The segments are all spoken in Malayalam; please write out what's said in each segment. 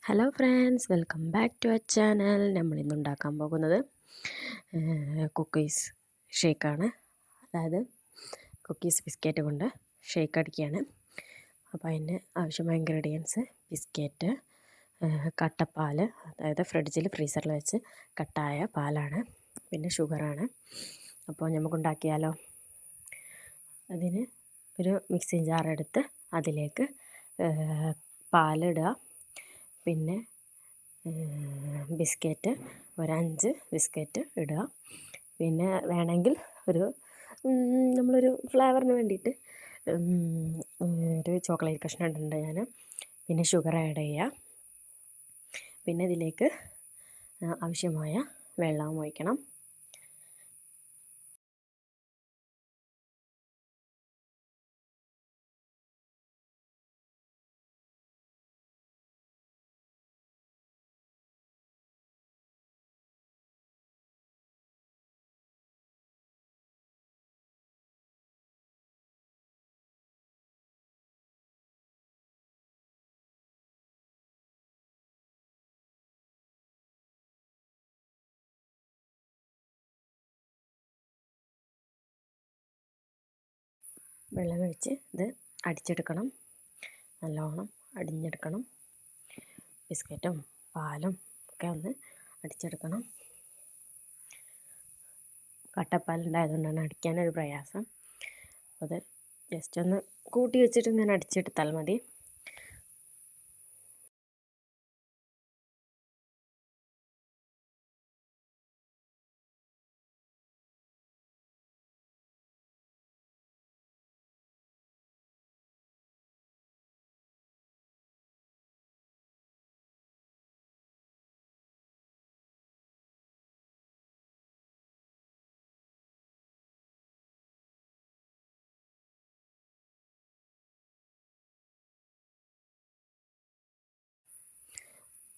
Hello friends, welcome back to our channel. നമ്മളിന്ന് ഉണ്ടാക്കാൻ പോകുന്നത് കുക്കീസ് ഷേക്കാണ്. അതായത് കുക്കീസ് ബിസ്ക്കറ്റ് കൊണ്ട് ഷേക്ക് അടിക്കുകയാണ്. അപ്പോൾ അതിന് ആവശ്യമായ ഇൻഗ്രീഡിയൻസ്: ബിസ്ക്കറ്റ്, കട്ടപ്പാൽ, അതായത് ഫ്രീസറിൽ വെച്ച് കട്ടായ പാലാണ്, പിന്നെ ഷുഗറാണ്. അപ്പോൾ നമുക്കുണ്ടാക്കിയാലോ? അതിന് ഒരു മിക്സിങ് ജാർ എടുത്ത് അതിലേക്ക് പാലിടുക, പിന്നെ ബിസ്ക്കറ്റ് ഒരു 5 ബിസ്ക്കറ്റ് ഇടുക. പിന്നെ വേണമെങ്കിൽ നമ്മളൊരു ഫ്ലേവറിന് വേണ്ടിയിട്ട് ഒരു ചോക്ലേറ്റ് കഷ്ണം ഇടുന്നുണ്ട് ഞാൻ. പിന്നെ ഷുഗർ ആഡ് ചെയ്യുക. പിന്നെ ഇതിലേക്ക് ആവശ്യമായ വെള്ളം ഒഴിക്കണം. വെള്ളം ഒഴിച്ച് ഇത് അടിച്ചെടുക്കണം. നല്ലോണം അടിഞ്ഞെടുക്കണം. ബിസ്ക്കറ്റും പാലും ഒക്കെ ഒന്ന് അടിച്ചെടുക്കണം. കട്ടപ്പാലുണ്ടായതുകൊണ്ടാണ് അടിക്കാനൊരു പ്രയാസം. അത് ജസ്റ്റ് ഒന്ന് കൂട്ടി വെച്ചിട്ട് ഇങ്ങനെ അടിച്ചെടുത്താൽ മതി.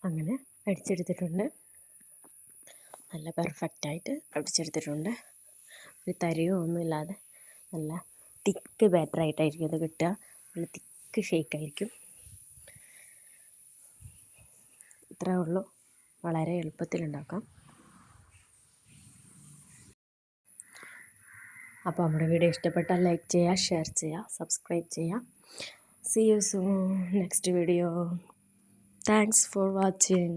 അങ്ങനെ അടിച്ചെടുത്തിട്ടുണ്ട്. നല്ല പെർഫെക്റ്റായിട്ട് അടിച്ചെടുത്തിട്ടുണ്ട്. ഒരു തരിയോ ഒന്നുമില്ലാതെ നല്ല തിക്ക് ബാറ്ററായിട്ടായിരിക്കും ഇത് കിട്ടുക. നല്ല തിക്ക് ഷേക്കായിരിക്കും. ഇത്രയേ ഉള്ളൂ. വളരെ എളുപ്പത്തിലുണ്ടാക്കാം. അപ്പോൾ നമ്മുടെ വീഡിയോ ഇഷ്ടപ്പെട്ടാൽ ലൈക്ക് ചെയ്യുക, ഷെയർ ചെയ്യുക, സബ്സ്ക്രൈബ് ചെയ്യുക. See you soon next video. Thanks for watching.